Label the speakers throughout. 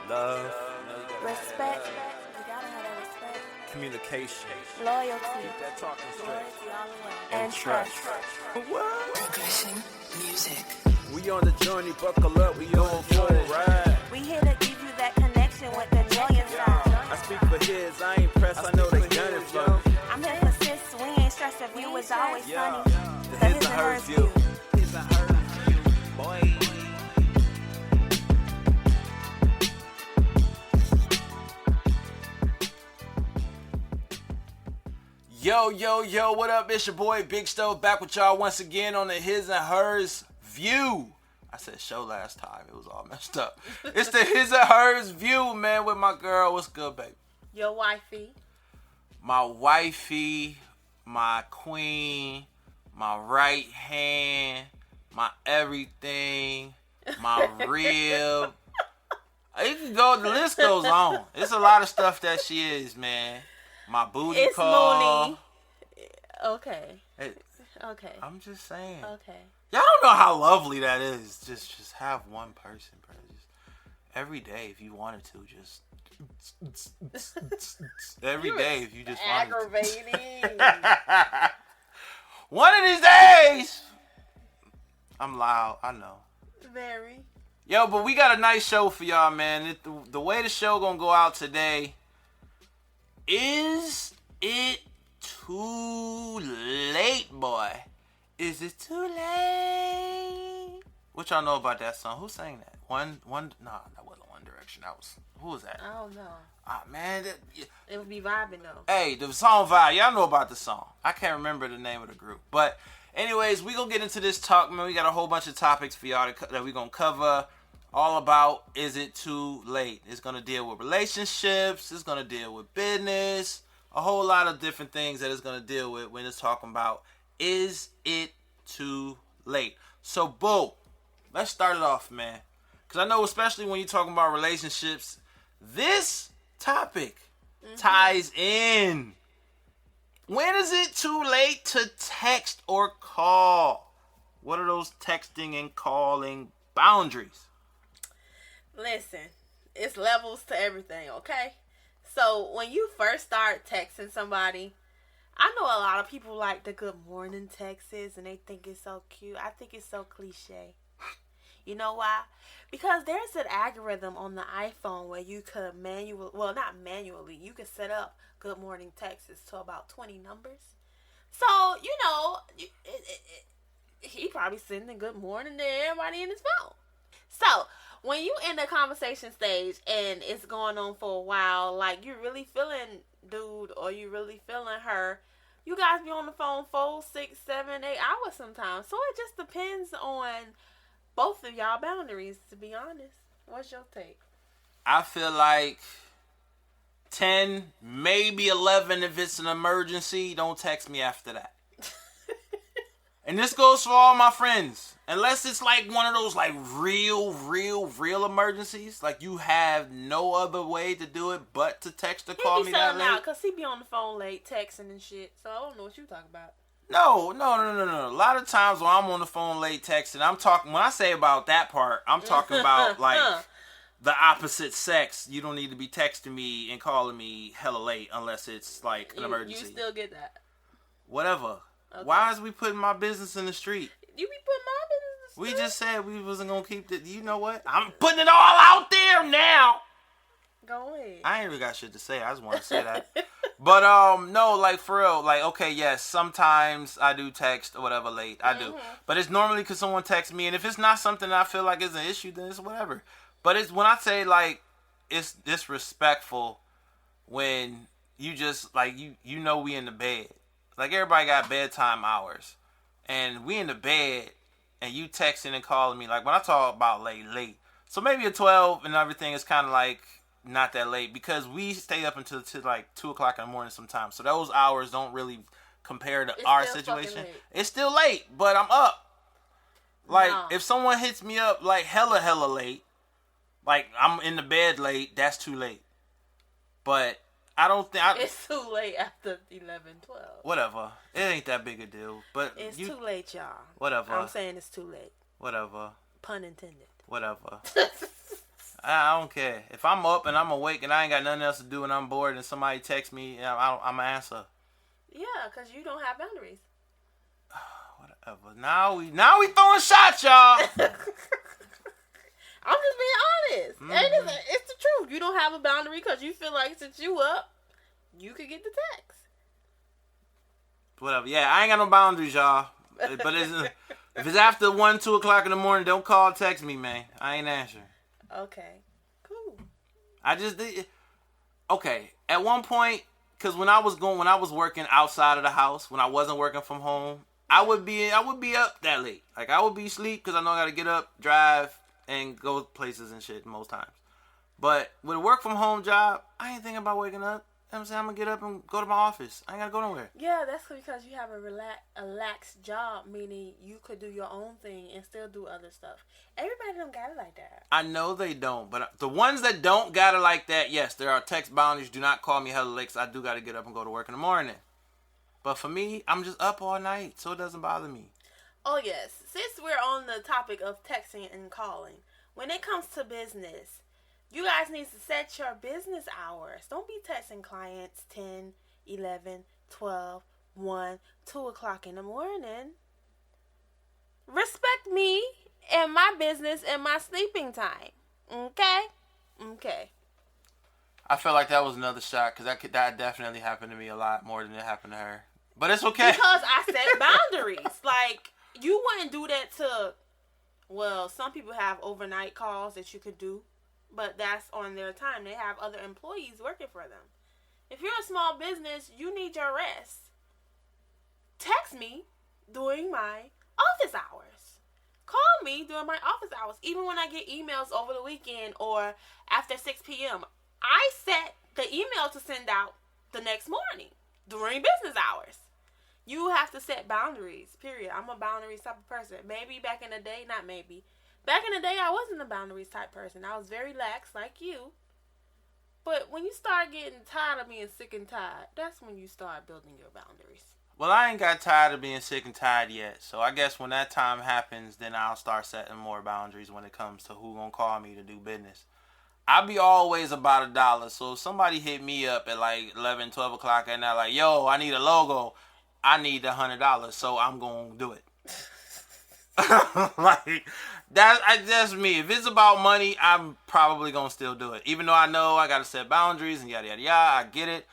Speaker 1: Love.
Speaker 2: Respect. You gotta have that respect.
Speaker 1: Communication.
Speaker 2: Loyalty.
Speaker 1: That talking straight.
Speaker 2: Loyalty all the way. And trust.
Speaker 1: What?
Speaker 3: Progression music.
Speaker 1: We on the journey, buckle up, we on full ride.
Speaker 2: We here to give you that connection with the joy inside.
Speaker 1: I speak for his, I ain't pressed, I know they gun it for me.
Speaker 2: I'm here for sis. We ain't stressed. The view is always sunny.
Speaker 1: The his and hers view. His and hers view, boy. Yo, what up? It's your boy Big Stove back with y'all once again on the His and Hers View. I said show last time. It was all messed up. It's the His and Hers View, man, with my girl. What's good, baby?
Speaker 2: Your wifey.
Speaker 1: My wifey, my queen, my right hand, my everything, my rib. You can go, the list goes on. It's a lot of stuff that she is, man. My booty
Speaker 2: It's
Speaker 1: call.
Speaker 2: Moonie. Okay. Okay.
Speaker 1: I'm just saying.
Speaker 2: Okay.
Speaker 1: Y'all don't know how lovely that is. Just have one person, bro. Just every day, if you wanted to, just every day, if you just wanted to.
Speaker 2: Aggravating.
Speaker 1: One of these days, I'm loud. I know.
Speaker 2: Very.
Speaker 1: Yo, but we got a nice show for y'all, man. The way the show gonna go out today. Is it too late, boy? Is it too late? What y'all know about that song? Who sang that? Nah, that wasn't One Direction. Who was that?
Speaker 2: I don't know.
Speaker 1: Ah, man.
Speaker 2: It would be vibing though.
Speaker 1: Hey, the song vibe. Y'all know about the song. I can't remember the name of the group. But anyways, we gonna get into this talk, man. We got a whole bunch of topics for y'all that we gonna cover. All about, is it too late? It's going to deal with relationships. It's going to deal with business. A whole lot of different things that it's going to deal with when it's talking about, is it too late? So, boo, let's start it off, man. Because I know, especially when you're talking about relationships, this topic ties in. When is it too late to text or call? What are those texting and calling boundaries?
Speaker 2: Listen, it's levels to everything, okay? So when you first start texting somebody, I know a lot of people like the good morning texts and they think it's so cute. I think it's so cliche. You know why? Because there's an algorithm on the iPhone where you could not manually, you could set up good morning texts to about 20 numbers. So, you know, he probably sending good morning to everybody in his phone. So, when you in the conversation stage and it's going on for a while, like you really feeling dude or you really feeling her, you guys be on the phone 4, 6, 7, 8 hours sometimes. So it just depends on both of y'all boundaries, to be honest. What's your take?
Speaker 1: I feel like 10, maybe 11 if it's an emergency. Don't text me after that. And this goes for all my friends. Unless it's like one of those like real emergencies. Like you have no other way to do it but to text or call me that late.
Speaker 2: Because he be on the phone late texting and shit. So I don't know what you talking about.
Speaker 1: No. A lot of times when I'm on the phone late texting, when I say about that part, I'm talking about like the opposite sex. You don't need to be texting me and calling me hella late unless it's like an emergency.
Speaker 2: You still get that.
Speaker 1: Whatever.
Speaker 2: Okay.
Speaker 1: Why is we putting my business in the street?
Speaker 2: You be putting my business in the street?
Speaker 1: We just said we wasn't going to keep it. You know what? I'm putting it all out there now.
Speaker 2: Go ahead.
Speaker 1: I ain't really got shit to say. I just want to say that. But, no, like, for real. Like, okay, yes, sometimes I do text or whatever late. I do. But it's normally because someone texts me. And if it's not something that I feel like is an issue, then it's whatever. But it's when I say, like, it's disrespectful when you just, like, you know we in the bed. Like, everybody got bedtime hours. And we in the bed, and you texting and calling me. Like, when I talk about late. So maybe at 12 and everything is kind of, like, not that late. Because we stay up until like, 2 o'clock in the morning sometimes. So those hours don't really compare to our situation. It's still late, but I'm up. Like, if someone hits me up, like, hella late. Like, I'm in the bed late, that's too late. But I don't think...
Speaker 2: It's too late after 11, 12.
Speaker 1: Whatever. It ain't that big a deal. But
Speaker 2: it's too late, y'all.
Speaker 1: Whatever.
Speaker 2: I'm saying it's too late.
Speaker 1: Whatever.
Speaker 2: Pun intended.
Speaker 1: Whatever. I don't care. If I'm up and I'm awake and I ain't got nothing else to do and I'm bored and somebody texts me, I'm an answer.
Speaker 2: Yeah, because you don't have boundaries.
Speaker 1: Whatever. Now we throwing shots, y'all.
Speaker 2: I'm just being honest. And it's the truth. You don't have a boundary because you feel like since you up, you could get the text.
Speaker 1: Whatever. Yeah, I ain't got no boundaries, y'all. But if it's after 1, 2 o'clock in the morning, don't call, text me, man. I ain't answering.
Speaker 2: Okay. Cool.
Speaker 1: I just did. Okay. At one point, because when I was working outside of the house, when I wasn't working from home, I would be up that late. Like I would be asleep because I know I got to get up, drive, and go places and shit most times. But with a work from home job, I ain't thinking about waking up. You know what I'm saying? I'm going to get up and go to my office. I ain't got to go nowhere.
Speaker 2: Yeah, that's because you have a lax job, meaning you could do your own thing and still do other stuff. Everybody don't got it like that.
Speaker 1: I know they don't, but the ones that don't got it like that, yes, there are text boundaries. Do not call me hella late 'cause I do got to get up and go to work in the morning. But for me, I'm just up all night, so it doesn't bother me.
Speaker 2: Oh, yes. Since we're on the topic of texting and calling, when it comes to business, you guys need to set your business hours. Don't be texting clients 10, 11, 12, 1, 2 o'clock in the morning. Respect me and my business and my sleeping time. Okay? Okay.
Speaker 1: I felt like that was another shot because that definitely happened to me a lot more than it happened to her. But it's okay.
Speaker 2: Because I set boundaries. Like, you wouldn't do that to, well, some people have overnight calls that you could do. But that's on their time. They have other employees working for them. If you're a small business, you need your rest. Text me during my office hours. Call me during my office hours. Even when I get emails over the weekend or after 6 p.m., I set the email to send out the next morning during business hours. You have to set boundaries, period. I'm a boundaries type of person. Maybe back in the day, not maybe. Back in the day, I wasn't a boundaries type person. I was very lax like you. But when you start getting tired of being sick and tired, that's when you start building your boundaries.
Speaker 1: Well, I ain't got tired of being sick and tired yet. So I guess when that time happens, then I'll start setting more boundaries when it comes to who gonna call me to do business. I be always about $1. So if somebody hit me up at like 11, 12 o'clock at night, like, yo, I need a logo. I need $100. So I'm gonna do it. Like that's me. If it's about money, I'm probably gonna still do it, even though I know I gotta set boundaries and yada yada yada. I get it.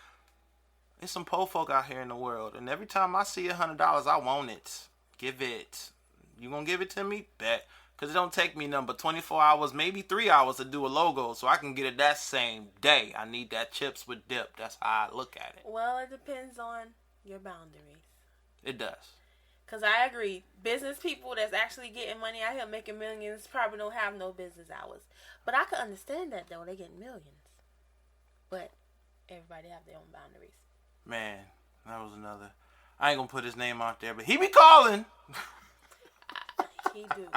Speaker 1: There's some poor folk out here in the world, and every time I see $100, I want it. Give it. You gonna give it to me? Bet. Cause it don't take me nothing but 24 hours, maybe 3 hours to do a logo, so I can get it that same day. I need that chips with dip. That's how I look at it.
Speaker 2: Well, it depends on your boundaries.
Speaker 1: It does.
Speaker 2: Because I agree, business people that's actually getting money out here making millions probably don't have no business hours. But I could understand that, though. They get millions. But everybody have their own boundaries.
Speaker 1: Man, that was another. I ain't going to put his name out there, but he be calling.
Speaker 2: He do.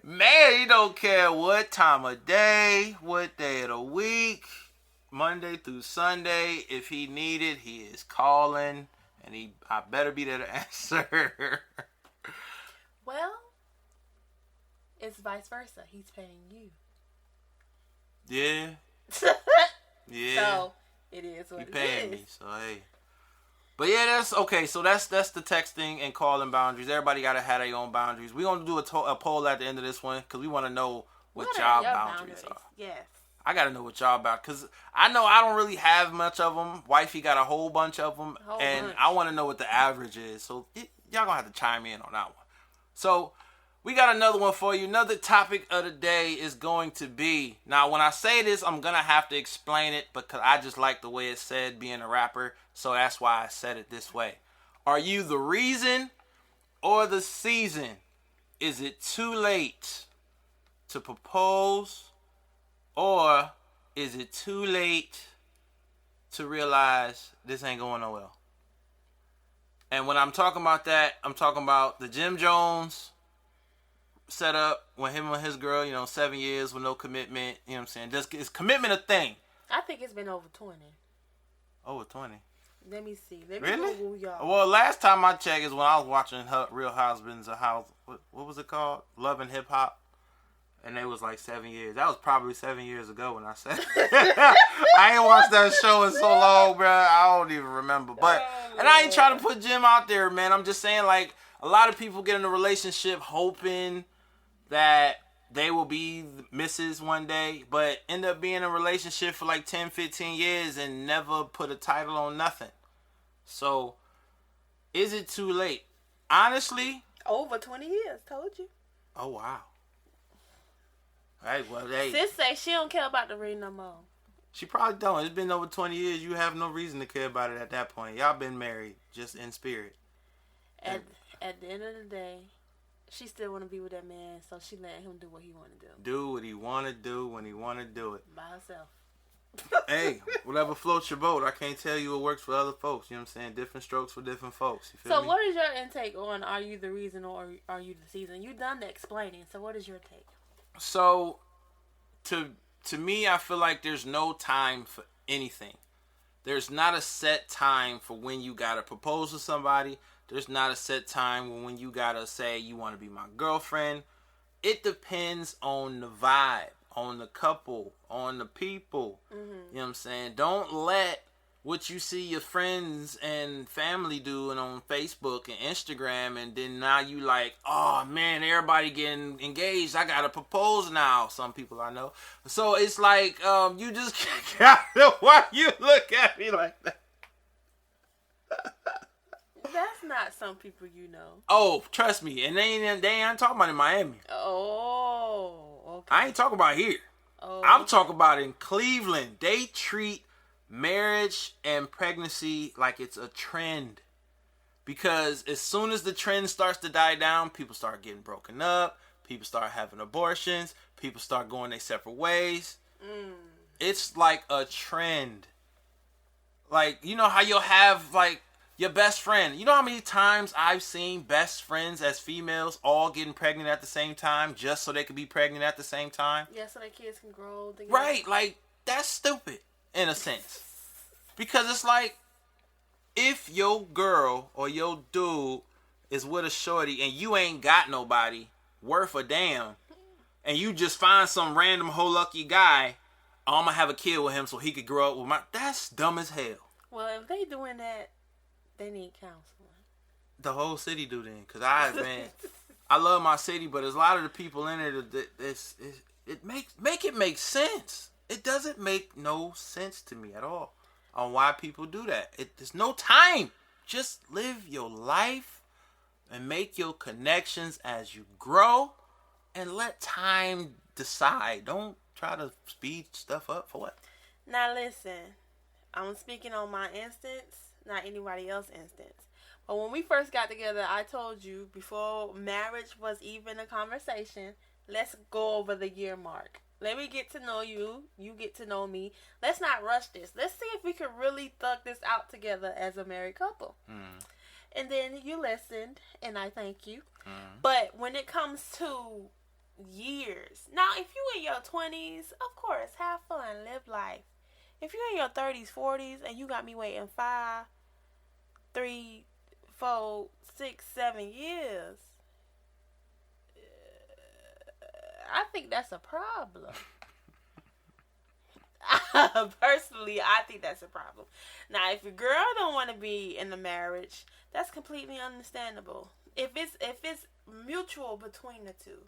Speaker 1: Man, he don't care what time of day, what day of the week, Monday through Sunday. If he need it, he is calling. And I better be there to answer.
Speaker 2: Well, it's vice versa. He's paying you.
Speaker 1: Yeah. Yeah.
Speaker 2: So, it is what
Speaker 1: he
Speaker 2: it
Speaker 1: paying
Speaker 2: is.
Speaker 1: me, so hey. But yeah, that's okay. So that's the texting and calling boundaries. Everybody got to have their own boundaries. We're going to do a poll at the end of this one because we want to know what y'all boundaries are.
Speaker 2: Yes.
Speaker 1: I got to know what y'all about because I know I don't really have much of them. Wifey got a whole bunch of them. I want to know what the average is. So y'all going to have to chime in on that one. So we got another one for you. Another topic of the day is going to be, now when I say this, I'm going to have to explain it because I just like the way it's said being a rapper. So that's why I said it this way. Are you the reason or the season? Is it too late to propose? Or is it too late to realize this ain't going nowhere? And when I'm talking about that, I'm talking about the Jim Jones setup when him and his girl, 7 years with no commitment. You know what I'm saying? Is commitment a thing?
Speaker 2: I think it's been over 20.
Speaker 1: Over 20?
Speaker 2: Let me see. Let me
Speaker 1: really?
Speaker 2: Google y'all.
Speaker 1: Well, last time I checked is when I was watching Real Husbands of House. What was it called? Love and Hip Hop. And it was like 7 years. That was probably 7 years ago when I said I ain't watched that show in so long, bro. I don't even remember. But and I ain't trying to put Jim out there, man. I'm just saying, like, a lot of people get in a relationship hoping that they will be misses one day, but end up being in a relationship for like 10, 15 years and never put a title on nothing. So, is it too late? Honestly,
Speaker 2: over 20 years, told you.
Speaker 1: Oh, wow. Hey, well, hey.
Speaker 2: Sis say she don't care about the ring no more.
Speaker 1: She probably don't. It's been over 20 years. You have no reason to care about it at that point. Y'all been married, just in spirit.
Speaker 2: At the end of the day, she still want to be with that man, so she let him do what he want to do.
Speaker 1: Do what he want to do when he want to do it.
Speaker 2: By herself.
Speaker 1: Hey, whatever floats your boat. I can't tell you what works for other folks. You know what I'm saying? Different strokes for different folks. You feel me?
Speaker 2: What is your intake on Are You the Reason or Are You the Season? You done the explaining, so what is your take?
Speaker 1: So, to me, I feel like there's no time for anything. There's not a set time for when you gotta propose to somebody. There's not a set time when you gotta say you want to be my girlfriend. It depends on the vibe, on the couple, on the people. Mm-hmm. You know what I'm saying? Don't let what you see your friends and family doing on Facebook and Instagram, and then now you like, oh man, everybody getting engaged. I gotta propose now. Some people I know. So it's like, you just gotta, why you look at me like that?
Speaker 2: That's not some people you know.
Speaker 1: Oh, trust me. And they ain't talking about in Miami.
Speaker 2: Oh, okay.
Speaker 1: I ain't talking about here.
Speaker 2: Oh.
Speaker 1: I'm talking about in Cleveland. They treat marriage and pregnancy like it's a trend. Because as soon as the trend starts to die down, people start getting broken up. People start having abortions. People start going their separate ways. It's like a trend. Like, you know how you'll have, like, your best friend. You know how many times I've seen best friends as females all getting pregnant at the same time just so they could be pregnant at the same time?
Speaker 2: Yeah, so their kids can grow together.
Speaker 1: Right, like, that's stupid in a sense. Because it's like, if your girl or your dude is with a shorty and you ain't got nobody worth a damn, and you just find some random hoe lucky guy, oh, I'm gonna have a kid with him so he could grow up with my... That's dumb as hell.
Speaker 2: Well, if they doing that, they need counseling.
Speaker 1: The whole city do then, cause I love my city, but there's a lot of the people in it that make it make sense. It doesn't make no sense to me at all on why people do that. There's no time. Just live your life and make your connections as you grow, and let time decide. Don't try to speed stuff up for what?
Speaker 2: Now listen, I'm speaking on my instance. Not anybody else's instance. But when we first got together, I told you before marriage was even a conversation, let's go over the year mark. Let me get to know you. You get to know me. Let's not rush this. Let's see if we can really thug this out together as a married couple. And then you listened, and I thank you. But when it comes to years, now if you in your 20s, of course, have fun, live life. If you're in your 30s, 40s, and you got me waiting 5, 3, 4, 6, 7 years, I think that's a problem. Personally, I think that's a problem. Now, if your girl don't want to be in the marriage, that's completely understandable. If it's mutual between the two,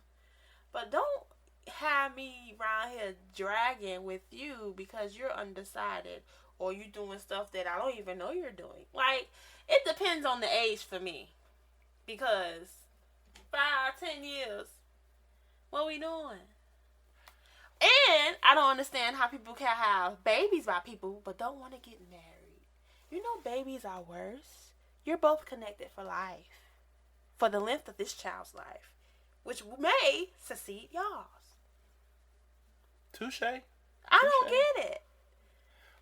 Speaker 2: but don't have me around here dragging with you because you're undecided or you doing stuff that I don't even know you're doing. Like, it depends on the age for me, because 5, 10 years, what we doing? And I don't understand how people can have babies by people but don't want to get married. You know, babies are worse. You're both connected for life, for the length of this child's life, which may succeed y'all.
Speaker 1: Touche.
Speaker 2: I don't get it.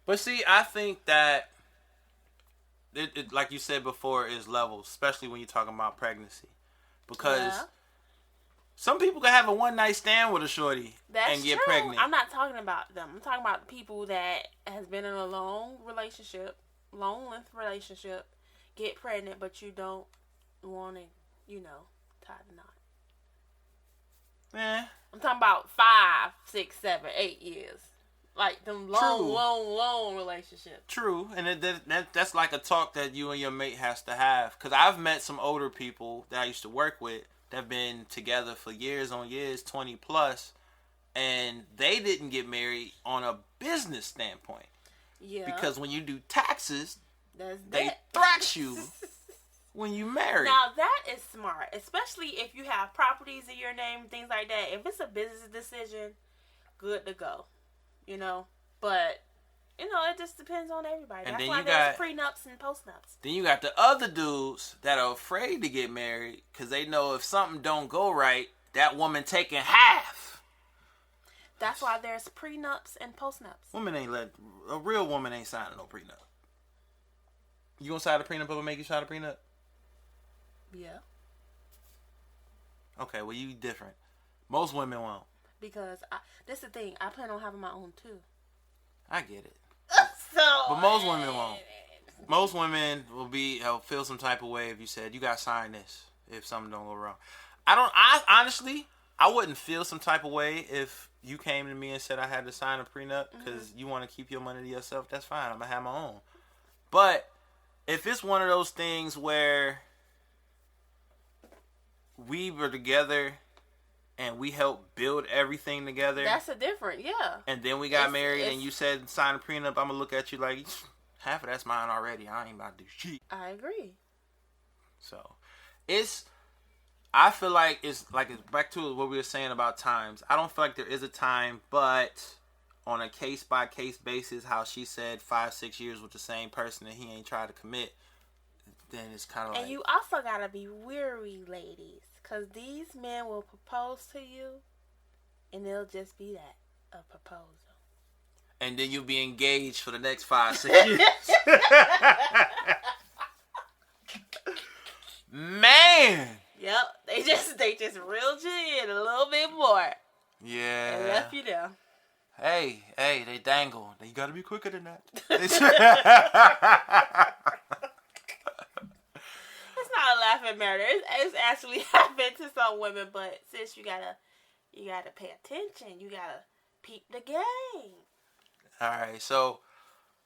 Speaker 1: But see, I think that it like you said before, is levels, especially when you're talking about pregnancy, because some people can have a one night stand with a shorty and get pregnant.
Speaker 2: I'm not talking about them. I'm talking about people that has been in a long length relationship, get pregnant, but you don't want to, tie the knot.
Speaker 1: Eh.
Speaker 2: I'm talking about 5, 6, 7, 8 years. Like them long,
Speaker 1: True.
Speaker 2: long relationships.
Speaker 1: True, and that's like a talk that you and your mate has to have. Because I've met some older people that I used to work with that have been together for years on years, 20 plus, and they didn't get married on a business standpoint.
Speaker 2: Yeah.
Speaker 1: Because when you do taxes, they
Speaker 2: that.
Speaker 1: thrash you when you marry.
Speaker 2: Now that is smart, especially if you have properties in your name, things like that. If it's a business decision, good to go. You know, but you know, it just depends on everybody.
Speaker 1: And
Speaker 2: that's
Speaker 1: then
Speaker 2: why
Speaker 1: you
Speaker 2: there's
Speaker 1: got
Speaker 2: prenups and postnups.
Speaker 1: Then you got the other dudes that are afraid to get married because they know if something don't go right, that woman taking half.
Speaker 2: That's why there's prenups and postnups.
Speaker 1: A real woman ain't signing no prenup. You gonna sign a prenup or make you sign a prenup?
Speaker 2: Yeah.
Speaker 1: Okay, well you different. Most women won't.
Speaker 2: Because this is the thing. I plan on having my own too.
Speaker 1: I get it.
Speaker 2: But
Speaker 1: most women won't. Most women will feel some type of way if you said you gotta sign this if something don't go wrong. I honestly wouldn't feel some type of way if you came to me and said I had to sign a prenup because you want to keep your money to yourself. That's fine. I'm gonna have my own. But if it's one of those things where we were together and we helped build everything together,
Speaker 2: that's a different, yeah.
Speaker 1: And then we got married and you said sign a prenup, I'm gonna look at you like half of that's mine already. I ain't about to do shit.
Speaker 2: I agree.
Speaker 1: So I feel like it's back to what we were saying about times. I don't feel like there is a time, but on a case by case basis, how she said 5-6 years with the same person and he ain't tried to commit, then it's kind of like.
Speaker 2: And you also gotta be weary, ladies, because these men will propose to you, and it'll just be that, a proposal.
Speaker 1: And then you'll be engaged for the next 5-6 years. Man.
Speaker 2: Yep, they just reeled you in a little bit more.
Speaker 1: Yeah.
Speaker 2: And left you there.
Speaker 1: Hey, they dangle. You gotta be quicker than that.
Speaker 2: It's not a laughing matter. It's actually happened to some women, but sis, you gotta pay attention. You gotta peep the game.
Speaker 1: All right, so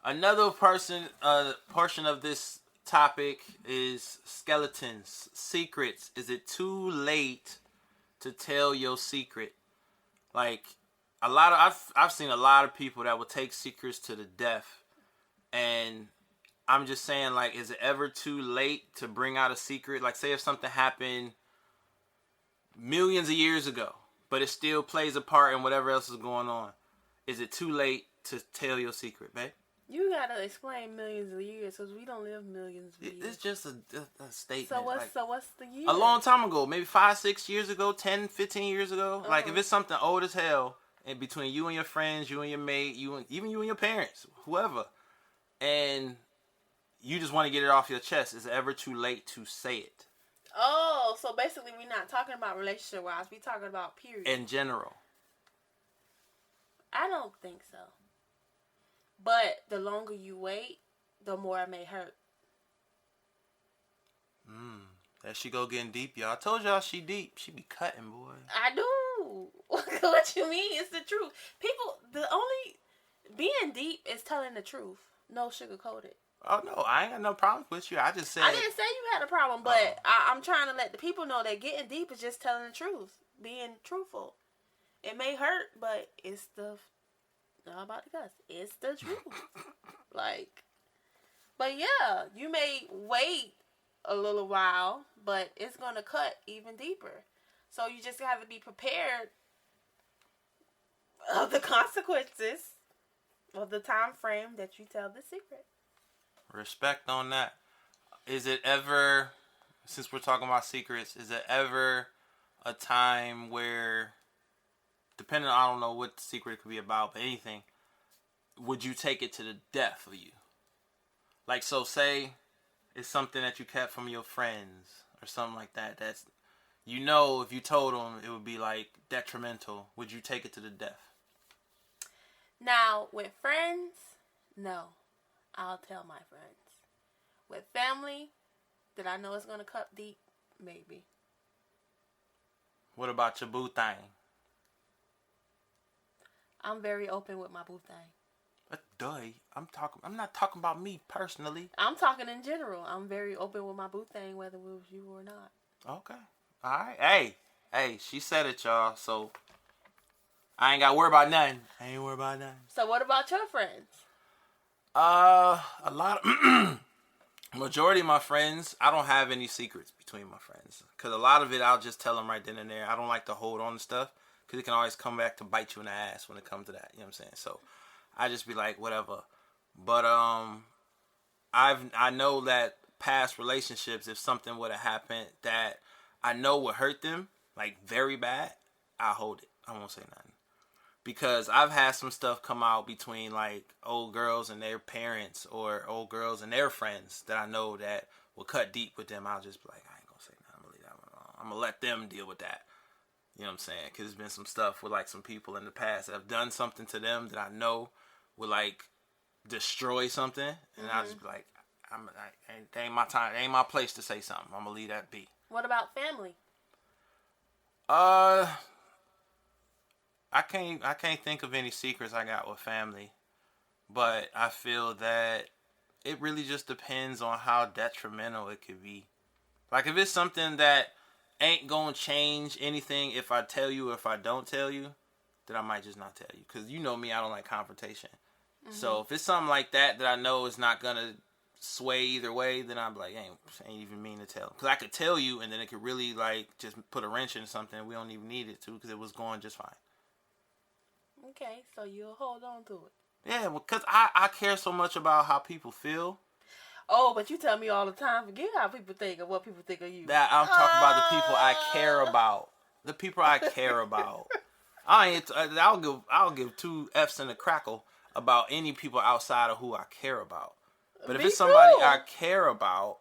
Speaker 1: another portion of this topic is skeletons, secrets. Is it too late to tell your secret? Like I've seen a lot of people that will take secrets to the death, and I'm just saying, like, is it ever too late to bring out a secret? Like, say if something happened millions of years ago, but it still plays a part in whatever else is going on. Is it too late to tell your secret, babe?
Speaker 2: You gotta explain millions of years because we don't live millions of years.
Speaker 1: It's just a statement.
Speaker 2: So what's the year?
Speaker 1: A long time ago, maybe 5-6 years ago, 10, 15 years ago. Uh-huh. Like if it's something old as hell, and between you and your friends, you and your mate, even you and your parents, whoever, and you just want to get it off your chest, is it ever too late to say it?
Speaker 2: Oh, so basically we're not talking about relationship-wise. We're talking about period.
Speaker 1: In general.
Speaker 2: I don't think so. But the longer you wait, the more it may hurt.
Speaker 1: There she go getting deep, y'all. I told y'all she deep. She be cutting, boy.
Speaker 2: I do. What you mean? It's the truth. Being deep is telling the truth. No sugarcoated.
Speaker 1: Oh, no. I ain't got no problem with you. I just said.
Speaker 2: I didn't say you had a problem, but I'm trying to let the people know that getting deep is just telling the truth. Being truthful. It may hurt, but it's not about the cuss. It's the truth. But yeah, you may wait a little while, but it's going to cut even deeper. So you just have to be prepared of the consequences of the time frame that you tell the secret. Respect
Speaker 1: on that. Is it ever, since we're talking about secrets, is it ever a time where, depending on, I don't know what the secret it could be about, but anything, would you take it to the death of you? Like, so say it's something that you kept from your friends or something like that. That's, you know, if you told them, it would be like detrimental. Would you take it to the death?
Speaker 2: Now, with friends, no. I'll tell my friends. With family, that I know it's going to cut deep, maybe.
Speaker 1: What about your boo thing?
Speaker 2: I'm very open with my boo thing.
Speaker 1: I'm not talking about me personally.
Speaker 2: I'm talking in general. I'm very open with my boo thing, whether it was you or not.
Speaker 1: Okay. All right. Hey, she said it, y'all. So I ain't got to worry about nothing.
Speaker 2: So what about your friends?
Speaker 1: A lot of majority of my friends, I don't have any secrets between my friends. Because a lot of it, I'll just tell them right then and there. I don't like to hold on to stuff. Because it can always come back to bite you in the ass when it comes to that. You know what I'm saying? So I just be like, whatever. But I know that past relationships, if something would have happened that I know would hurt them, like very bad, I hold it. I won't say nothing. Because I've had some stuff come out between like old girls and their parents or old girls and their friends that I know that will cut deep with them. I'll just be like, I ain't gonna say nothing. I'm gonna leave that one alone. I'm gonna let them deal with that. You know what I'm saying? Because there's been some stuff with like some people in the past that have done something to them that I know will like destroy something. And I'll just be like, it ain't my time. It ain't my place to say something. I'm gonna leave that be.
Speaker 2: What about family?
Speaker 1: I can't think of any secrets I got with family, but I feel that it really just depends on how detrimental it could be. Like if it's something that ain't gonna change anything if I tell you or if I don't tell you, then I might just not tell you. Because you know me, I don't like confrontation. Mm-hmm. So if it's something like that I know is not gonna sway either way, then I'm like, ain't even mean to tell. Because I could tell you and then it could really like just put a wrench in something we don't even need it to because it was going just fine.
Speaker 2: Okay, so you'll hold on to it.
Speaker 1: Yeah, because I care so much about how people feel.
Speaker 2: Oh, but you tell me all the time, forget how people think of what people think of you.
Speaker 1: That I'm talking about the people I care about. The people I care about. I'll give two F's in a crackle about any people outside of who I care about. But if it's somebody I care about,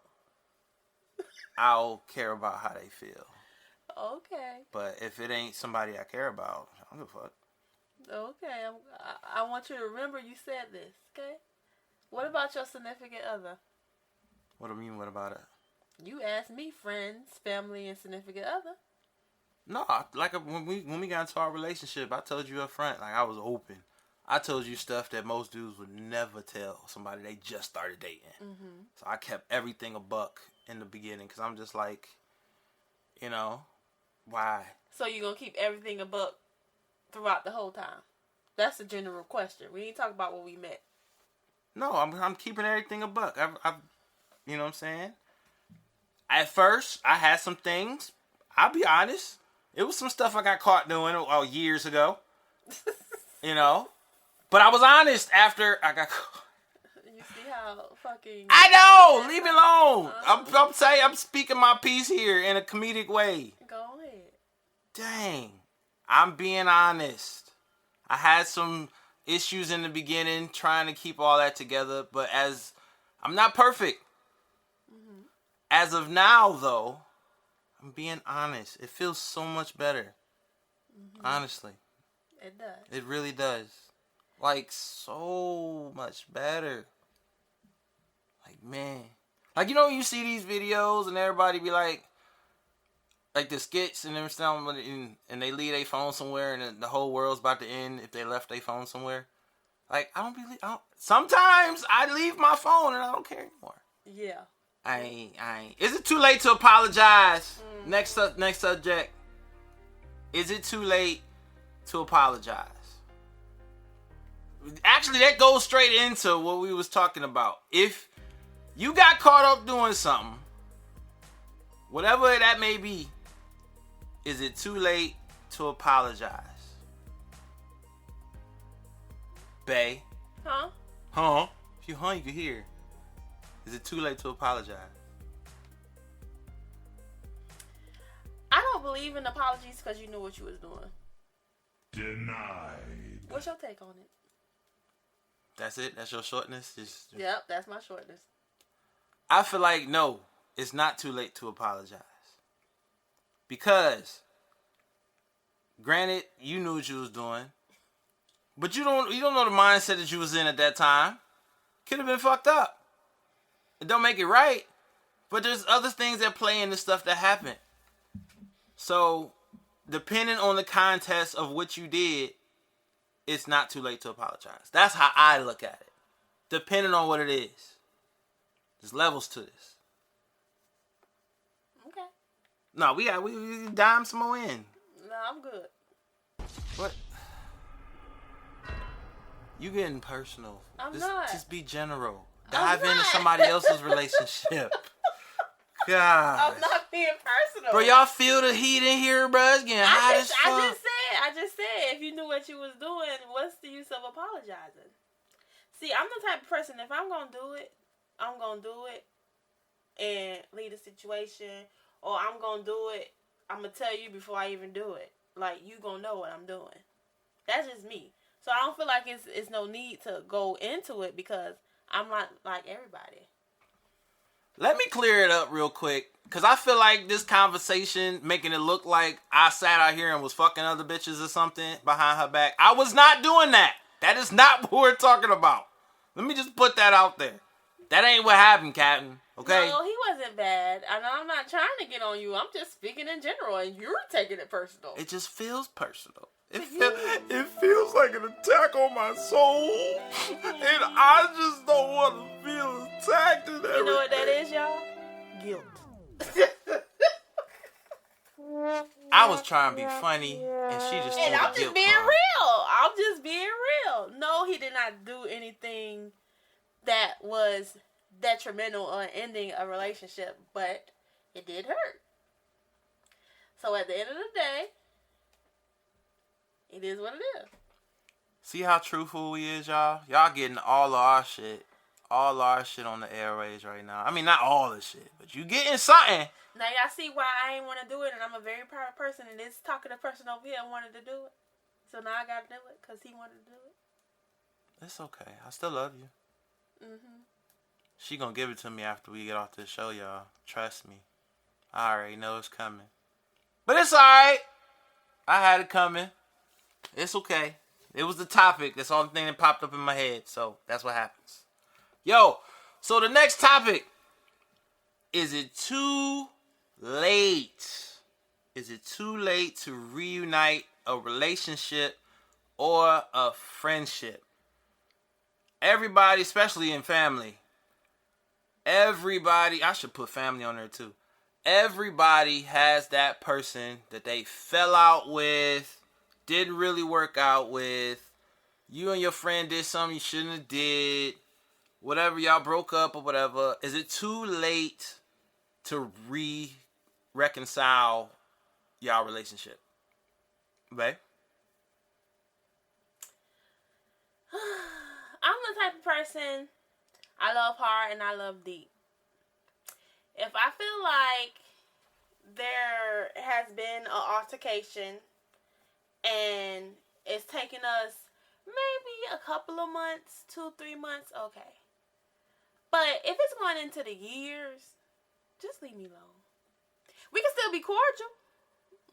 Speaker 1: I'll care about how they feel.
Speaker 2: Okay.
Speaker 1: But if it ain't somebody I care about, I don't give a fuck.
Speaker 2: Okay, I want you to remember you said this, okay? What about your significant other?
Speaker 1: What do you mean, what about it?
Speaker 2: You asked me friends, family, and significant other.
Speaker 1: No, like when we got into our relationship, I told you up front, like I was open. I told you stuff that most dudes would never tell somebody they just started dating. Mm-hmm. So I kept everything a buck in the beginning because I'm just like, you know, why?
Speaker 2: So you're going to keep everything a buck throughout the whole time? That's a general question. We ain't talking about when we met.
Speaker 1: No, I'm keeping everything a buck. I've you know what I'm saying? At first, I had some things. I'll be honest. It was some stuff I got caught doing years ago. You know? But I was honest after I got caught.
Speaker 2: You see how fucking...
Speaker 1: I know! Leave me alone! I'm saying I'm speaking my piece here in a comedic way.
Speaker 2: Go ahead.
Speaker 1: Dang. I'm being honest. I had some issues in the beginning trying to keep all that together, but as I'm not perfect. Mm-hmm. As of now, though, I'm being honest. It feels so much better. Mm-hmm. Honestly.
Speaker 2: It does.
Speaker 1: It really does. Like, so much better. Like, man. Like, you know, you see these videos and everybody be like the skits and everything, and they leave their phone somewhere and the whole world's about to end if they left their phone somewhere. Like, sometimes I leave my phone and I don't care anymore.
Speaker 2: Yeah.
Speaker 1: I ain't. Is it too late to apologize? Next subject. Is it too late to apologize? Actually, that goes straight into what we was talking about. If you got caught up doing something, whatever that may be, is it too late to apologize? Bae.
Speaker 2: Huh?
Speaker 1: Huh? If you can hear. Is it too late to apologize?
Speaker 2: I don't believe in apologies because you knew what you was doing.
Speaker 4: Denied.
Speaker 2: What's your take on it?
Speaker 1: That's it? That's your shortness?
Speaker 2: Yep, that's my shortness.
Speaker 1: I feel like, no, it's not too late to apologize. Because, granted, you knew what you was doing. But you don't know the mindset that you was in at that time. Could have been fucked up. It don't make it right. But there's other things that play in the stuff that happened. So, depending on the context of what you did, it's not too late to apologize. That's how I look at it. Depending on what it is. There's levels to this.
Speaker 2: Okay.
Speaker 1: No, we dime some more in.
Speaker 2: No, I'm good.
Speaker 1: What? You getting personal.
Speaker 2: I'm not.
Speaker 1: Just be general. Dive into somebody else's relationship. God.
Speaker 2: I'm not being personal.
Speaker 1: Bro, y'all feel the heat in here, bro? It's getting hot as fuck.
Speaker 2: I just said, if you knew what you was doing, what's the use of apologizing? See, I'm the type of person, if I'm going to do it, I'm going to do it and leave the situation. Or I'm going to do it, I'm going to tell you before I even do it. Like, you going to know what I'm doing. That's just me. So I don't feel like it's no need to go into it because I'm not like everybody.
Speaker 1: Let me clear it up real quick. Because I feel like this conversation making it look like I sat out here and was fucking other bitches or something behind her back. I was not doing that. That is not what we're talking about. Let me just put that out there. That ain't what happened, Captain. Okay?
Speaker 2: No, he wasn't bad. And I'm not trying to get on you. I'm just speaking in general, and you're taking it personal.
Speaker 1: It just feels personal. It feels like an attack on my soul. And I just don't want to feel attacked.
Speaker 2: You know what that is, y'all? Guilt.
Speaker 1: I was trying to be funny, and she just
Speaker 2: And I'm just being real. I'm just being real. No, he did not do anything that was detrimental on ending a relationship, but it did hurt. So at the end of the day, it is what it is.
Speaker 1: See how truthful we is, y'all? Y'all getting all of our shit. All our shit on the airways right now. I mean, not all the shit, but you getting something.
Speaker 2: Now y'all see why I ain't want to do it, and I'm a very proud person, and this talkative person over here wanted to do it. So now I got to do it because he wanted to do it.
Speaker 1: It's okay. I still love you.
Speaker 2: Mm-hmm.
Speaker 1: She gonna give it to me after we get off this show, y'all. Trust me. I already know it's coming. But it's alright. I had it coming. It's okay. It was the topic. That's the only thing that popped up in my head. So that's what happens. Yo, so the next topic. Is it too late? Is it too late to reunite a relationship or a friendship? Everybody, especially in family. Everybody, I should put family on there too. Everybody has that person that they fell out with, didn't really work out with. You and your friend did something you shouldn't have did. Whatever, y'all broke up or whatever. Is it too late to reconcile y'all relationship? Babe?
Speaker 2: I'm the type of person, I love hard and I love deep. If I feel like there has been an altercation and it's taken us maybe a couple of months, 2-3 months, okay. But if it's going into the years, just leave me alone. We can still be cordial.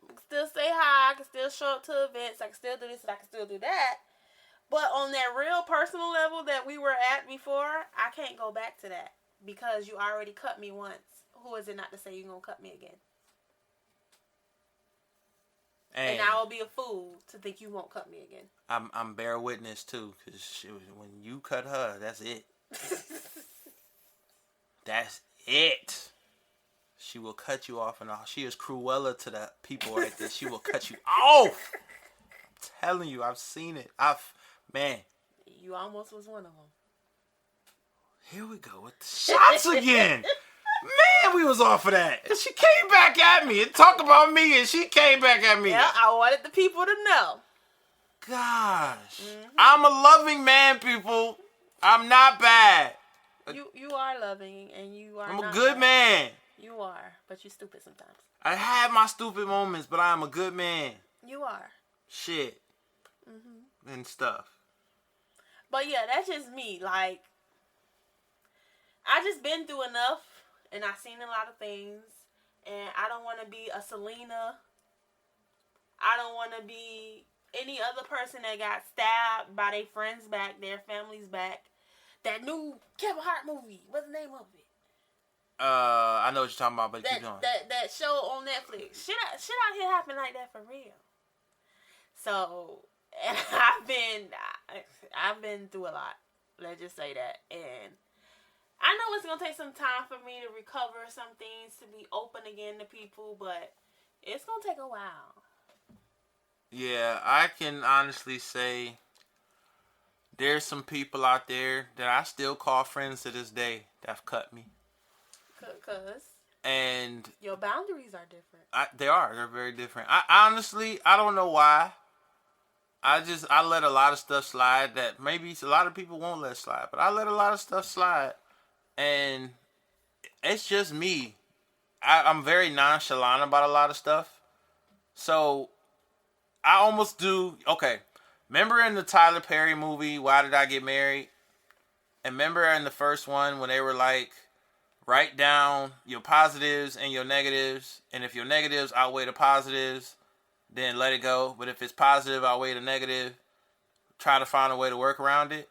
Speaker 2: We can still say hi. I can still show up to events. I can still do this and I can still do that. But on that real personal level that we were at before, I can't go back to that. Because you already cut me once. Who is it not to say you're going to cut me again? And I will be a fool to think you won't cut me again.
Speaker 1: I'm bear witness too. Because when you cut her, that's it. That's it. She will cut you off and all. She is Cruella to the people right there. She will cut you off. I'm telling you, I've seen it. Man.
Speaker 2: You almost was one of them.
Speaker 1: Here we go with the shots again. Man, we was off of that. And she came back at me and talked about me and she came back at me.
Speaker 2: Yeah, I wanted the people to know.
Speaker 1: Gosh. Mm-hmm. I'm a loving man, people. I'm not bad.
Speaker 2: You are loving and you are
Speaker 1: I'm
Speaker 2: not
Speaker 1: a good
Speaker 2: bad.
Speaker 1: man.
Speaker 2: You are, but you're stupid sometimes.
Speaker 1: I have my stupid moments, but I'm a good man.
Speaker 2: You are.
Speaker 1: Shit. Mm-hmm. And stuff.
Speaker 2: But yeah, that's just me. Like, I just been through enough, and I've seen a lot of things, and I don't want to be a Selena. I don't want to be any other person that got stabbed by their friends back, their families back. That new Kevin Hart movie. What's the name of it?
Speaker 1: I know what you're talking about, but keep going.
Speaker 2: That show on Netflix. Shit out here happen like that for real. So, And I've been through a lot. Let's just say that. And I know it's gonna take some time for me to recover some things, to be open again to people, but it's gonna take a while.
Speaker 1: Yeah, I can honestly say there's some people out there that I still call friends to this day that have cut me.
Speaker 2: Cause
Speaker 1: And
Speaker 2: your boundaries are different.
Speaker 1: they're very different. I honestly, I don't know why. I let a lot of stuff slide that maybe a lot of people won't let slide, but I let a lot of stuff slide, and it's just me. I'm very nonchalant about a lot of stuff, so I almost do. Okay, remember in the Tyler Perry movie, Why Did I Get Married? And remember in the first one when they were like, write down your positives and your negatives, and if your negatives outweigh the positives, then let it go. But if it's positive, outweigh the negative, try to find a way to work around it.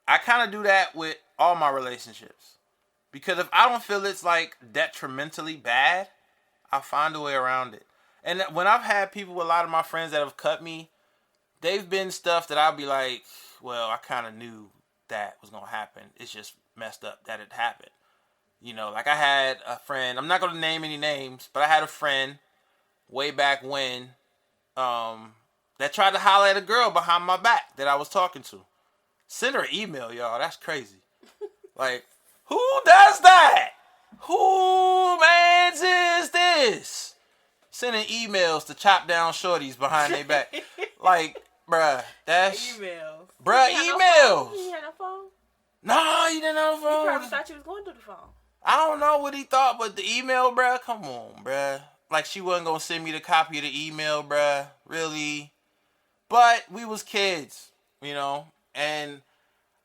Speaker 1: I kind of do that with all my relationships. Because if I don't feel it's like detrimentally bad, I'll find a way around it. And when I've had people, a lot of my friends that have cut me, they've been stuff that I'll be like, well, I kind of knew that was going to happen. It's just messed up that it happened. You know, like I had a friend, I'm not going to name any names, but I had a friend way back when that tried to holler at a girl behind my back that I was talking to. Send her an email, y'all. That's crazy. Like, who does that? Who mans is this? Sending emails to chop down shorties behind their back. Like, bruh, that's...
Speaker 2: Emails.
Speaker 1: Bruh, emails.
Speaker 2: He had no phone?
Speaker 1: No, he didn't have a phone.
Speaker 2: He probably thought you was going through the phone.
Speaker 1: I don't know what he thought, but the email, bruh, come on, bruh. Like, she wasn't going to send me the copy of the email, bruh. Really? But we was kids, you know? And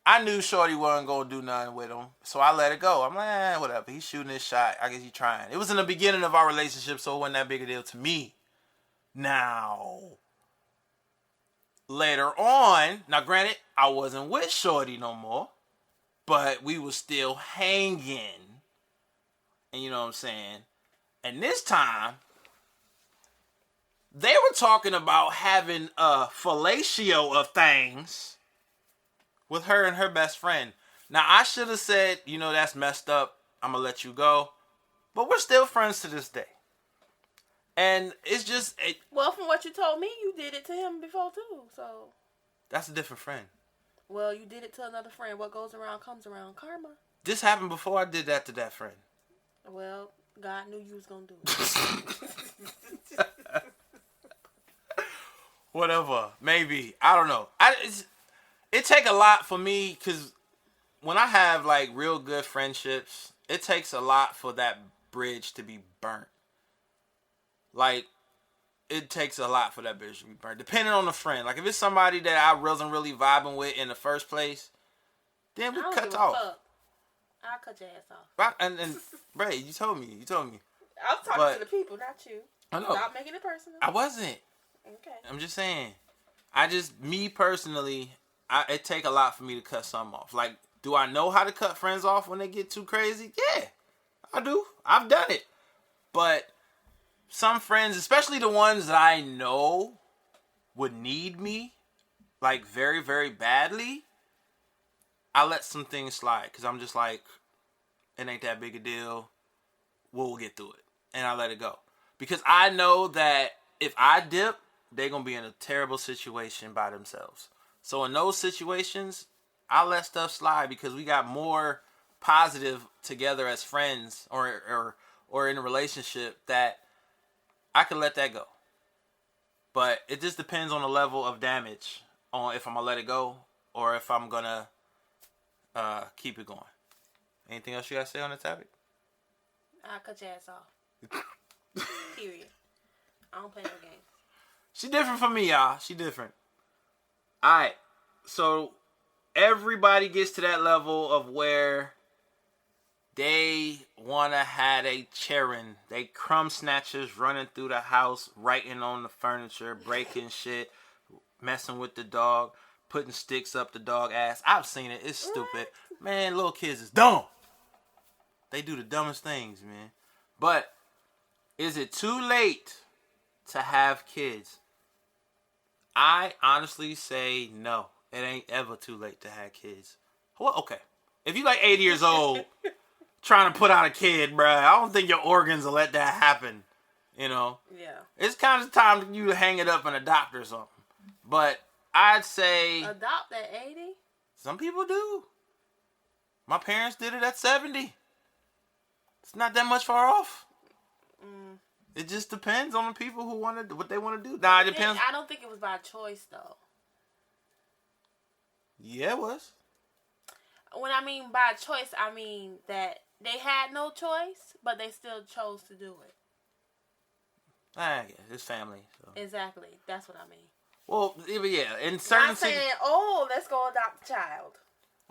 Speaker 1: I knew Shorty wasn't going to do nothing with him. So I let it go. I'm like, whatever. He's shooting his shot. I guess he's trying. It was in the beginning of our relationship, so it wasn't that big a deal to me. Now, later on, now granted, I wasn't with Shorty no more. But we was still hanging. And you know what I'm saying? And this time, they were talking about having a fellatio of things with her and her best friend. Now, I should have said, you know, that's messed up. I'm going to let you go. But we're still friends to this day. And it's just...
Speaker 2: Well, from what you told me, you did it to him before, too. So
Speaker 1: that's a different friend.
Speaker 2: Well, you did it to another friend. What goes around comes around. Karma.
Speaker 1: This happened before I did that to that friend.
Speaker 2: Well, God knew you was going to do it.
Speaker 1: Whatever. Maybe. I don't know. It take a lot for me, because when I have, like, real good friendships, it takes a lot for that bridge to be burnt. Like, it takes a lot for that bridge to be burnt. Depending on the friend. Like, if it's somebody that I wasn't really vibing with in the first place, then we cut off.
Speaker 2: Fuck. I'll cut your ass off.
Speaker 1: Right, and Ray, you told me.
Speaker 2: I was talking to the people, not you.
Speaker 1: I know.
Speaker 2: Stop making it personal.
Speaker 1: I wasn't.
Speaker 2: Okay.
Speaker 1: I'm just saying. Me personally, it take a lot for me to cut something off. Like, do I know how to cut friends off when they get too crazy? Yeah, I do. I've done it. But some friends, especially the ones that I know would need me, like, very, very badly, I let some things slide. Because I'm just like, it ain't that big a deal. We'll get through it. And I let it go. Because I know that if I dip, they're going to be in a terrible situation by themselves. So in those situations, I let stuff slide because we got more positive together as friends or in a relationship that I can let that go. But it just depends on the level of damage on if I'm going to let it go or if I'm going to keep it going. Anything else you got to say on the topic?
Speaker 2: I'll cut your ass off. Period. I don't play no games.
Speaker 1: She different from me, y'all. She different. Alright. So, everybody gets to that level of where they want to have a cheering. They crumb snatchers running through the house, writing on the furniture, breaking shit, messing with the dog, putting sticks up the dog ass. I've seen it. It's stupid. Man, little kids is dumb. They do the dumbest things, man. But, is it too late to have kids? I honestly say no. It ain't ever too late to have kids. Well, okay. If you like 80 years old trying to put out a kid, bruh, I don't think your organs will let that happen. You know?
Speaker 2: Yeah.
Speaker 1: It's kind of time for you to hang it up and adopt or something. But I'd say...
Speaker 2: Adopt at 80?
Speaker 1: Some people do. My parents did it at 70. It's not that much far off. It just depends on the people who want to, what they want to do. Nah, it depends.
Speaker 2: I don't think it was by choice, though.
Speaker 1: Yeah, it was.
Speaker 2: When I mean by choice, I mean that they had no choice, but they still chose to do it.
Speaker 1: Yeah, it's family. So.
Speaker 2: Exactly. That's what I mean.
Speaker 1: Well, yeah, in certain...
Speaker 2: Not saying, let's go adopt a child.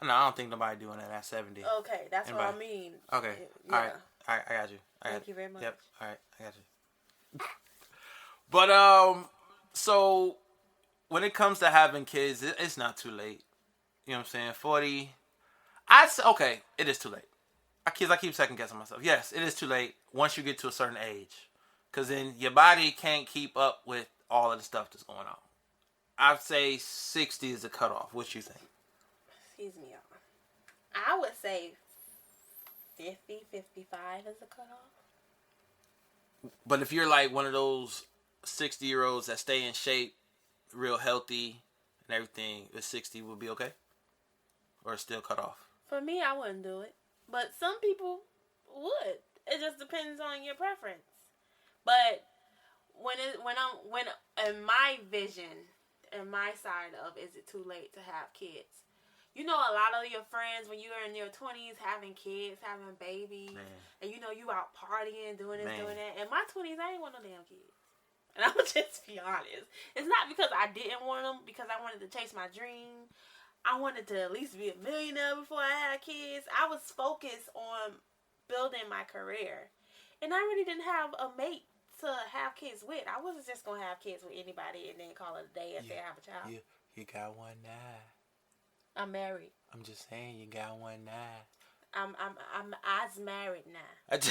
Speaker 1: No, I don't think nobody doing that at 70.
Speaker 2: Okay, that's what I mean.
Speaker 1: Okay,
Speaker 2: yeah.
Speaker 1: all right. I got you.
Speaker 2: Thank you very much.
Speaker 1: Yep, all right, I got you. But, so, when it comes to having kids, it's not too late. You know what I'm saying? 40... okay, it is too late. I keep second guessing myself. Yes, it is too late once you get to a certain age. Because then your body can't keep up with all of the stuff that's going on. I'd say 60 is the cutoff. What you think?
Speaker 2: Excuse me, y'all. I would say 50, 55 is the cutoff.
Speaker 1: But if you're like one of those 60-year-olds that stay in shape, real healthy, and everything, the 60 would be okay? Or still cut off?
Speaker 2: For me, I wouldn't do it. But some people would. It just depends on your preference. But when in my vision, in my side of, is it too late to have kids? You know, a lot of your friends, when you're in your 20s, having kids, having babies, and you know, you out partying, doing this, doing that. In my 20s, I ain't want no damn kids. And I'm just be honest. It's not because I didn't want them, because I wanted to chase my dream. I wanted to at least be a millionaire before I had kids. I was focused on building my career. And I really didn't have a mate to have kids with. I wasn't just going to have kids with anybody and then call it a day and say I have a child.
Speaker 1: You got one now.
Speaker 2: I'm married.
Speaker 1: I'm just saying, you got one now.
Speaker 2: I'm married now.
Speaker 1: That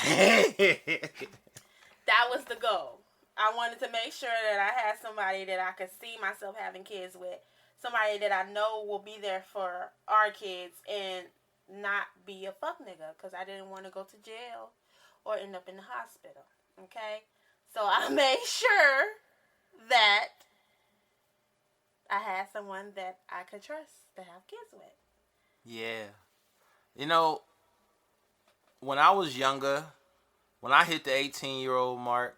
Speaker 2: That was the goal. I wanted to make sure that I had somebody that I could see myself having kids with. Somebody that I know will be there for our kids and not be a fuck nigga. Because I didn't want to go to jail or end up in the hospital. Okay? So I made sure that I had someone that I could trust to have kids with.
Speaker 1: Yeah. You know, when I was younger, when I hit the 18-year-old mark,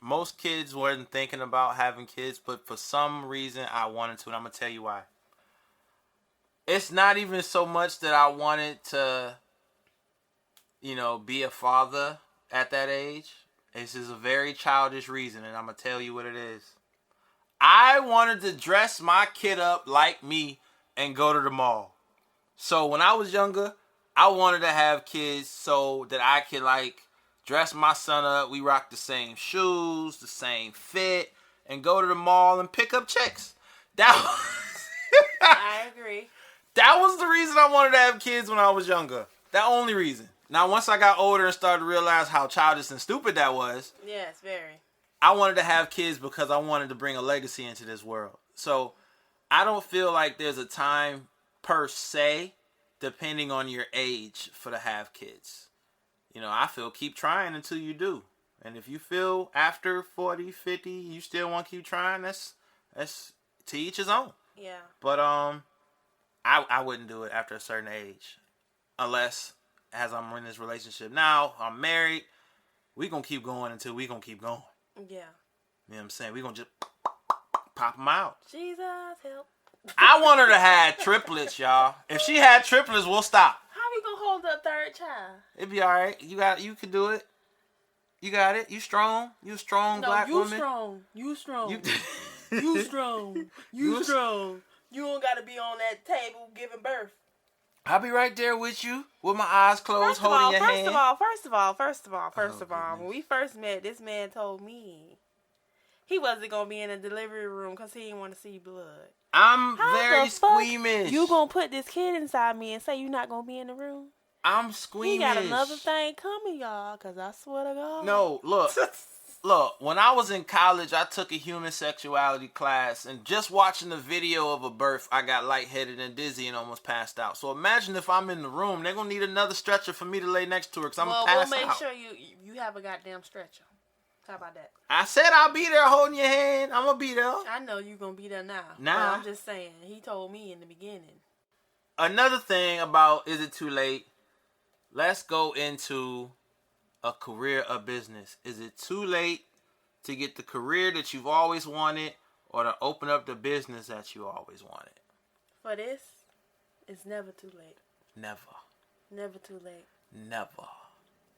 Speaker 1: most kids weren't thinking about having kids, but for some reason I wanted to, and I'm going to tell you why. It's not even so much that I wanted to, you know, be a father at that age. This is a very childish reason, and I'm going to tell you what it is. I wanted to dress my kid up like me and go to the mall. So when I was younger, I wanted to have kids so that I could, like, dress my son up. We rock the same shoes, the same fit, and go to the mall and pick up chicks.
Speaker 2: I agree.
Speaker 1: That was the reason I wanted to have kids when I was younger. That only reason. Now, once I got older and started to realize how childish and stupid that was,
Speaker 2: yes, very.
Speaker 1: I wanted to have kids because I wanted to bring a legacy into this world. So, I don't feel like there's a time per se, depending on your age, for to have kids. You know, I feel keep trying until you do. And if you feel after 40, 50, you still want to keep trying, that's to each his own.
Speaker 2: Yeah.
Speaker 1: But I wouldn't do it after a certain age. Unless, as I'm in this relationship now, I'm married, we gonna keep going until we gonna keep going.
Speaker 2: Yeah.
Speaker 1: You know what I'm saying? We gonna just pop them out.
Speaker 2: Jesus, help.
Speaker 1: I want her to have triplets, y'all. If she had triplets, we'll stop.
Speaker 2: How we gonna hold the third child?
Speaker 1: It'd be alright. You can do it. You got it. You strong. You a strong black woman.
Speaker 2: You strong. You strong. You strong. You don't gotta be on that table giving birth.
Speaker 1: I'll be right there with you, with my eyes closed, holding your hand.
Speaker 2: First of all, when we first met, this man told me he wasn't gonna be in the delivery room because he didn't want to see blood.
Speaker 1: I'm very squeamish.
Speaker 2: You gonna put this kid inside me and say you're not gonna be in the room?
Speaker 1: I'm squeamish.
Speaker 2: He got another thing coming, y'all, because I swear to God.
Speaker 1: No, look. Look, when I was in college, I took a human sexuality class, and just watching the video of a birth, I got lightheaded and dizzy and almost passed out. So imagine if I'm in the room, they're going to need another stretcher for me to lay next to her, because I'm going to pass out.
Speaker 2: Well, we'll make sure you have a goddamn stretcher. How about that?
Speaker 1: I said I'll be there holding your hand. I'm going to be there.
Speaker 2: I know you're going to be there now.
Speaker 1: Nah.
Speaker 2: But I'm just saying, he told me in the beginning.
Speaker 1: Another thing about is it too late? Let's go into a career or business. Is it too late to get the career that you've always wanted, or to open up the business that you always wanted?
Speaker 2: For this, it's never too late.
Speaker 1: Never.
Speaker 2: Never too late.
Speaker 1: Never.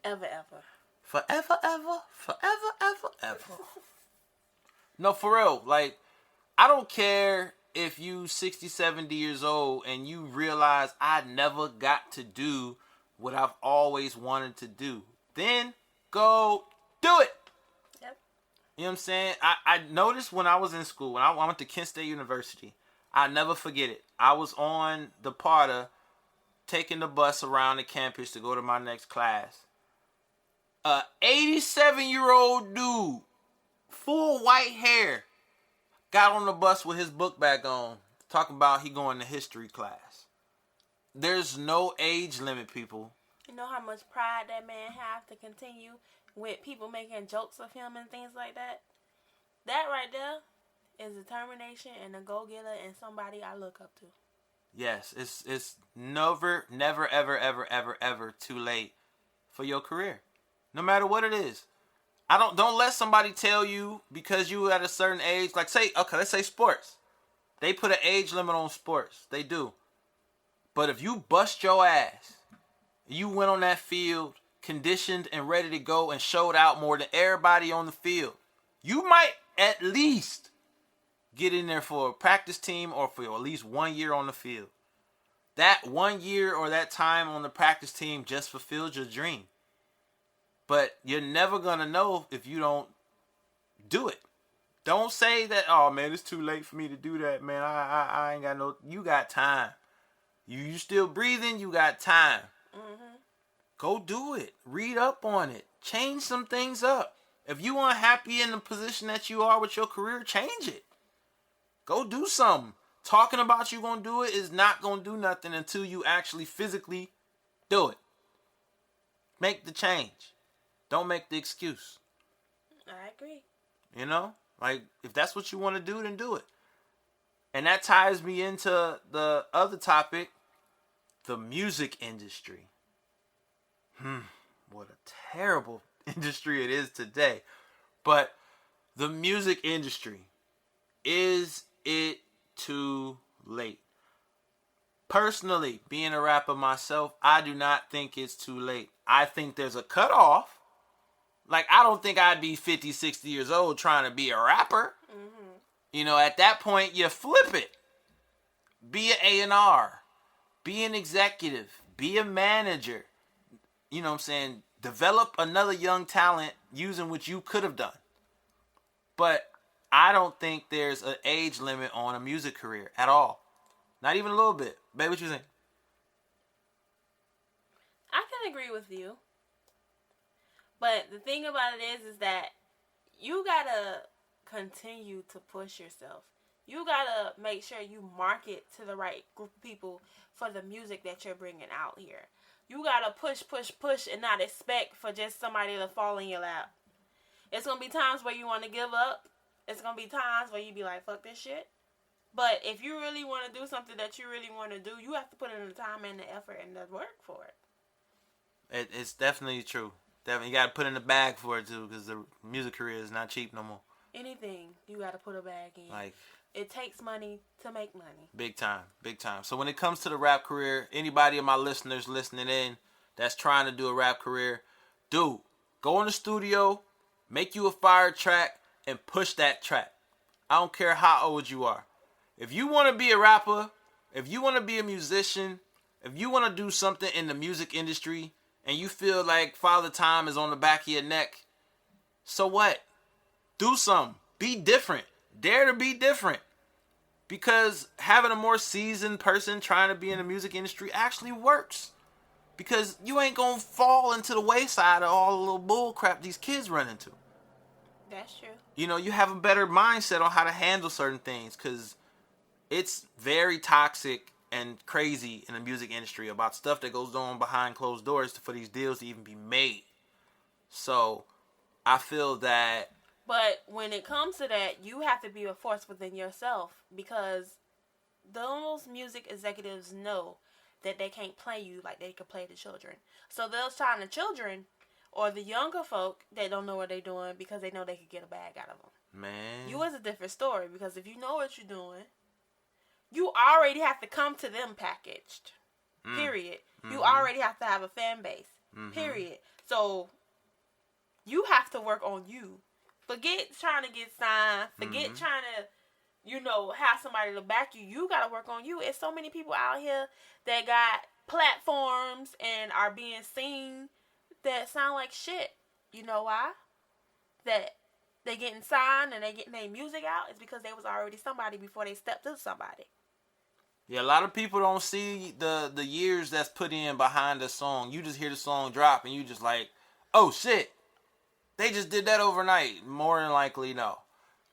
Speaker 2: Ever, ever.
Speaker 1: Forever, ever. Forever, ever, ever. No, for real. Like, I don't care if you 60, 70 years old and you realize I never got to do what I've always wanted to do. Then go do it.
Speaker 2: Yep.
Speaker 1: You know what I'm saying? I noticed when I was in school, when I went to Kent State University, I'll never forget it. I was on the Parter taking the bus around the campus to go to my next class. A 87-year-old dude, full white hair, got on the bus with his book bag on, talking about he going to history class. There's no age limit, people.
Speaker 2: You know how much pride that man has to continue with people making jokes of him and things like that? That right there is determination and a go-getter and somebody I look up to.
Speaker 1: Yes, it's never, ever, ever too late for your career. No matter what it is. Don't let somebody tell you because you at a certain age, like let's say sports. They put an age limit on sports. They do. But if you bust your ass, you went on that field, conditioned and ready to go and showed out more than everybody on the field, you might at least get in there for a practice team or for at least 1 year on the field. That 1 year or that time on the practice team just fulfilled your dream. But you're never going to know if you don't do it. Don't say that, oh man, it's too late for me to do that, man. I ain't got no, you got time. You still breathing, you got time.
Speaker 2: Mm-hmm.
Speaker 1: Go do it. Read up on it. Change some things up. If you unhappy in the position that you are with your career, change it. Go do something. Talking about you going to do it is not going to do nothing until you actually physically do it. Make the change. Don't make the excuse.
Speaker 2: I agree.
Speaker 1: You know? Like, if that's what you want to do, then do it. And that ties me into the other topic, the music industry. What a terrible industry it is today. But the music industry, is it too late? Personally, being a rapper myself, I do not think it's too late. I think there's a cutoff. Like, I don't think I'd be 50, 60 years old trying to be a rapper. Mm-hmm. You know, at that point, you flip it. Be an A&R. Be an executive. Be a manager. You know what I'm saying? Develop another young talent using what you could have done. But I don't think there's an age limit on a music career at all. Not even a little bit. Babe, what you think?
Speaker 2: I can agree with you. But the thing about it is that you gotta continue to push yourself. You gotta make sure you market to the right group of people for the music that you're bringing out here. You gotta push, and not expect for just somebody to fall in your lap. It's gonna be times where you want to give up. It's gonna be times where you be like, fuck this shit. But if you really want to do something that you really want to do, you have to put in the time and the effort and the work for it.
Speaker 1: It's definitely true. Definitely, you got to put in the bag for it too, because the music career is not cheap no more.
Speaker 2: Anything, you got to put a bag in.
Speaker 1: Like,
Speaker 2: it takes money to make money.
Speaker 1: Big time, big time. So when it comes to the rap career, anybody of my listeners listening in that's trying to do a rap career, dude, go in the studio, make you a fire track, and push that track. I don't care how old you are. If you want to be a rapper, if you want to be a musician, if you want to do something in the music industry, and you feel like Father Time is on the back of your neck, so what? Do something. Be different. Dare to be different. Because having a more seasoned person trying to be in the music industry actually works. Because you ain't going to fall into the wayside of all the little bull crap these kids run into.
Speaker 2: That's true.
Speaker 1: You know, you have a better mindset on how to handle certain things, because it's very toxic and crazy in the music industry about stuff that goes on behind closed doors for these deals to even be made. So I feel that.
Speaker 2: But when it comes to that, you have to be a force within yourself, because those music executives know that they can't play you like they could play the children. So they'll sign the children or the younger folk that don't know what they're doing because they know they could get a bag out of them.
Speaker 1: Man.
Speaker 2: You is a different story, because if you know what you're doing, you already have to come to them packaged. Period. Mm-hmm. You already have to have a fan base. Mm-hmm. Period. So you have to work on you. Forget trying to get signed. Forget trying to, have somebody to back you. You got to work on you. It's so many people out here that got platforms and are being seen that sound like shit. You know why? That they getting signed and they getting their music out is because they was already somebody before they stepped to somebody.
Speaker 1: Yeah, a lot of people don't see the years that's put in behind the song. You just hear the song drop and you just like, oh shit, they just did that overnight. More than likely, no.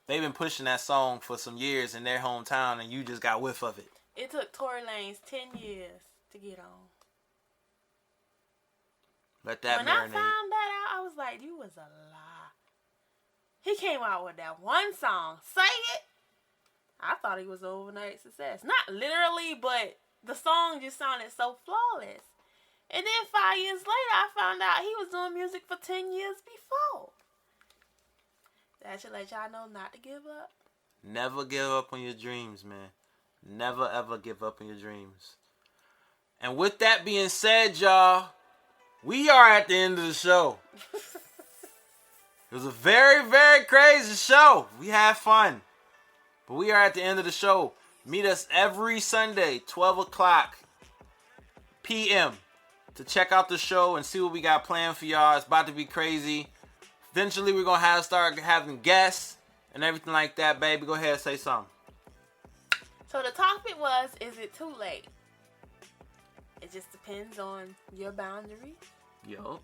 Speaker 1: They've been pushing that song for some years in their hometown and you just got whiff of it.
Speaker 2: It took Tory Lanez 10 years to get on.
Speaker 1: Let that
Speaker 2: marinate. When I found that out, I was like, you was a lie. He came out with that one song, Say It. I thought he was an overnight success. Not literally, but the song just sounded so flawless. And then 5 years later, I found out he was doing music for 10 years before. That should let y'all know not to give up.
Speaker 1: Never give up on your dreams, man. Never, ever give up on your dreams. And with that being said, y'all, we are at the end of the show. It was a very, very crazy show. We had fun. But we are at the end of the show. Meet us every Sunday, 12 o'clock p.m. to check out the show and see what we got planned for y'all. It's about to be crazy. Eventually, we're going to start having guests and everything like that, baby. Go ahead and say something.
Speaker 2: So the topic was, is it too late? It just depends on your boundaries.
Speaker 1: Yup.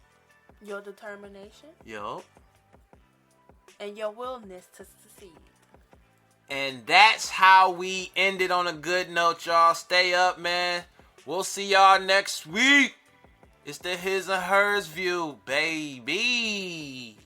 Speaker 2: Your determination.
Speaker 1: Yup.
Speaker 2: And your willingness to succeed.
Speaker 1: And that's how we ended on a good note, y'all. Stay up, man. We'll see y'all next week. It's the His and Hers View, baby.